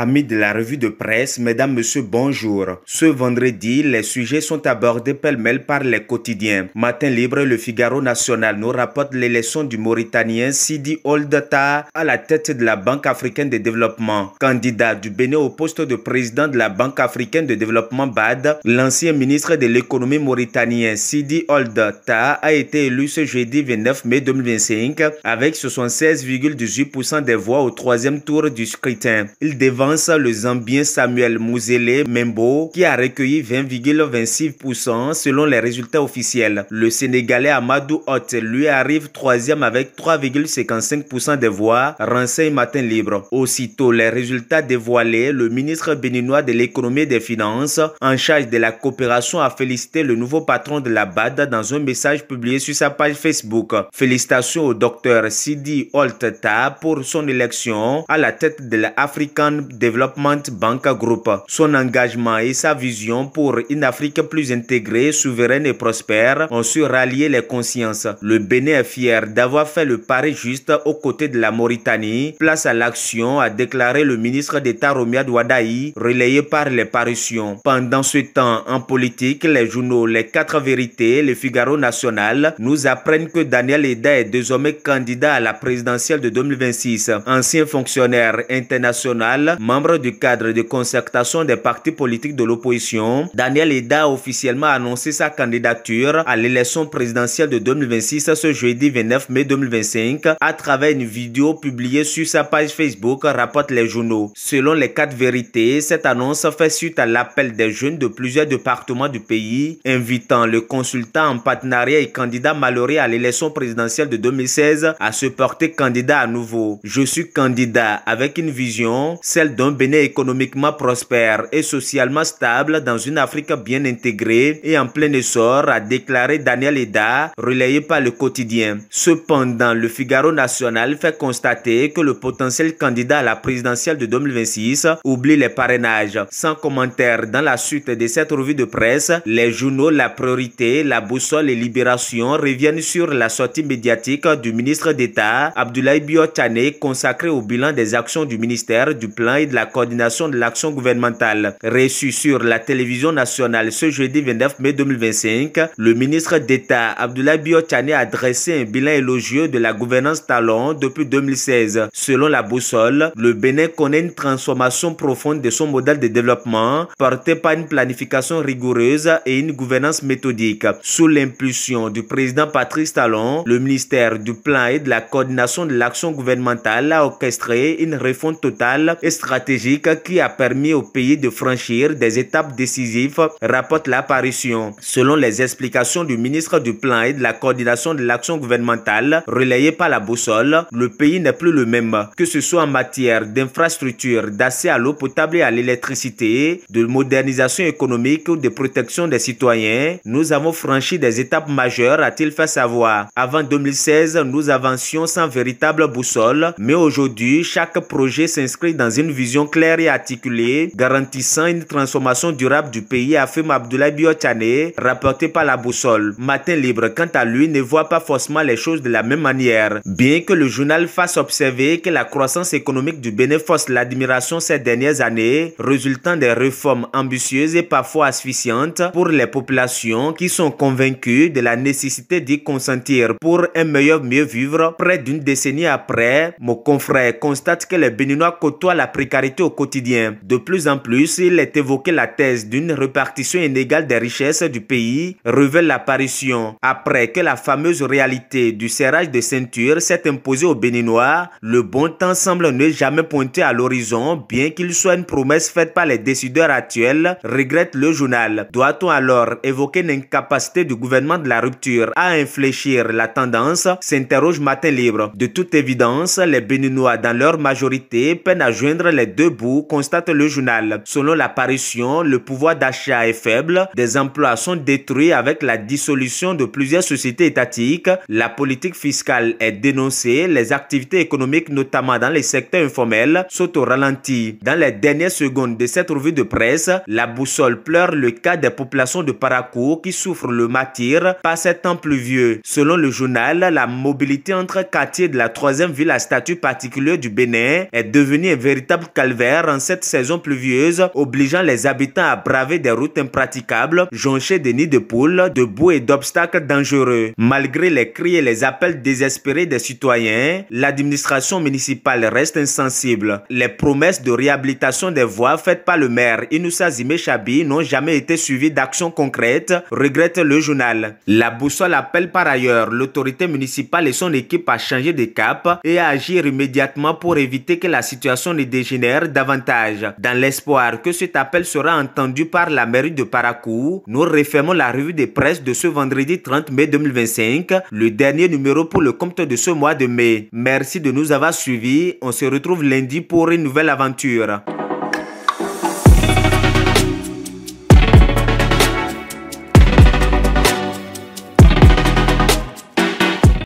Amis de la revue de presse, mesdames, messieurs, bonjour. Ce vendredi, les sujets sont abordés pêle-mêle par les quotidiens. Matin Libre et Le Figaro National nous rapportent l'élection du Mauritanien Sidi Ould Tah à la tête de la Banque africaine de développement. Candidat du Bénin au poste de président de la Banque africaine de développement BAD, l'ancien ministre de l'économie mauritanien Sidi Ould Tah a été élu ce jeudi 29 mai 2025 avec 76,18% des voix au troisième tour du scrutin. Il devance le Zambien Samuel Muzele Membo qui a recueilli 20,26% selon les résultats officiels. Le Sénégalais Amadou Hott lui arrive troisième avec 3,55% des voix, renseigne Matin Libre. Aussitôt les résultats dévoilés, le ministre béninois de l'économie et des finances en charge de la coopération a félicité le nouveau patron de la BAD dans un message publié sur sa page Facebook. Félicitations au docteur Sidi Ould Tah pour son élection à la tête de la African Development Bank Group. Son engagement et sa vision pour une Afrique plus intégrée, souveraine et prospère ont su rallier les consciences. Le Bénin est fier d'avoir fait le pari juste aux côtés de la Mauritanie. Place à l'action, a déclaré le ministre d'État Romiad Wadaï, relayé par les parutions. Pendant ce temps, en politique, les journaux Les 4 Vérités, Le Figaro National nous apprennent que Daniel Eda est désormais candidat à la présidentielle de 2026. Ancien fonctionnaire international, membre du cadre de concertation des partis politiques de l'opposition, Daniel Eda a officiellement annoncé sa candidature à l'élection présidentielle de 2026 ce jeudi 29 mai 2025 à travers une vidéo publiée sur sa page Facebook, rapportent les journaux. Selon Les 4 Vérités, cette annonce fait suite à l'appel des jeunes de plusieurs départements du pays, invitant le consultant en partenariat et candidat malheureux à l'élection présidentielle de 2016 à se porter candidat à nouveau. Je suis candidat avec une vision, celle d'un Bénin économiquement prospère et socialement stable dans une Afrique bien intégrée et en plein essor, a déclaré Daniel Eda, relayé par le quotidien. Cependant, le Figaro National fait constater que le potentiel candidat à la présidentielle de 2026 oublie les parrainages. Sans commentaire dans la suite de cette revue de presse, les journaux La Priorité, La Boussole et Libération reviennent sur la sortie médiatique du ministre d'État Abdoulaye Biotane consacrée au bilan des actions du ministère du Plan et de la coordination de l'action gouvernementale. Reçu sur la télévision nationale ce jeudi 29 mai 2025, le ministre d'État Abdoulaye Biotane a dressé un bilan élogieux de la gouvernance talon depuis 2016. Selon La Boussole, le Bénin connaît une transformation profonde de son modèle de développement porté par une planification rigoureuse et une gouvernance méthodique. Sous l'impulsion du président Patrice Talon, le ministère du Plan et de la coordination de l'action gouvernementale a orchestré une refonte totale et stratégique qui a permis au pays de franchir des étapes décisives, rapporte l'apparition. Selon les explications du ministre du Plan et de la coordination de l'action gouvernementale, relayées par La Boussole, le pays n'est plus le même, que ce soit en matière d'infrastructures, d'accès à l'eau potable et à l'électricité, de modernisation économique ou de protection des citoyens. Nous avons franchi des étapes majeures, a-t-il fait savoir. Avant 2016, nous avancions sans véritable boussole, mais aujourd'hui, chaque projet s'inscrit dans une vision claire et articulée, garantissant une transformation durable du pays, affirme Abdoulaye Biotane, rapporté par La Boussole. Matin Libre, quant à lui, ne voit pas forcément les choses de la même manière. Bien que le journal fasse observer que la croissance économique du Bénin force l'admiration ces dernières années, résultant des réformes ambitieuses et parfois asphyxiantes pour les populations qui sont convaincues de la nécessité d'y consentir pour un meilleur mieux vivre. Près d'une décennie après, mon confrère constate que les Béninois côtoient la précarité au quotidien. De plus en plus, il est évoqué la thèse d'une répartition inégale des richesses du pays, révèle l'apparition. Après que la fameuse réalité du serrage de ceinture s'est imposée aux Béninois, le bon temps semble ne jamais pointer à l'horizon, bien qu'il soit une promesse faite par les décideurs actuels, regrette le journal. Doit-on alors évoquer une incapacité du gouvernement de la rupture à infléchir la tendance, s'interroge Matin Libre. De toute évidence, les Béninois dans leur majorité peinent à joindre les deux bouts, constate le journal. Selon l'apparition, le pouvoir d'achat est faible, des emplois sont détruits avec la dissolution de plusieurs sociétés étatiques, la politique fiscale est dénoncée, les activités économiques, notamment dans les secteurs informels, sont au ralenti. Dans les dernières secondes de cette revue de presse, La Boussole pleure le cas des populations de Parakou qui souffrent le martyre par ces temps pluvieux. Selon le journal, la mobilité entre quartiers de la troisième ville à statut particulier du Bénin est devenue un véritable calvaire en cette saison pluvieuse, obligeant les habitants à braver des routes impraticables, jonchées de nids de poules, de boue et d'obstacles dangereux. Malgré les cris et les appels désespérés des citoyens, l'administration municipale reste insensible. Les promesses de réhabilitation des voies faites par le maire Inoussa Zimé Chabi n'ont jamais été suivies d'actions concrètes, regrette le journal. La boussole appelle par ailleurs l'autorité municipale et son équipe à changer de cap et à agir immédiatement pour éviter que la situation ne dégénère davantage. Dans l'espoir que cet appel sera entendu par la mairie de Parakou, nous refermons la revue de presse de ce vendredi 30 mai 2025, le dernier numéro pour le compte de ce mois de mai. Merci de nous avoir suivis. On se retrouve lundi pour une nouvelle aventure.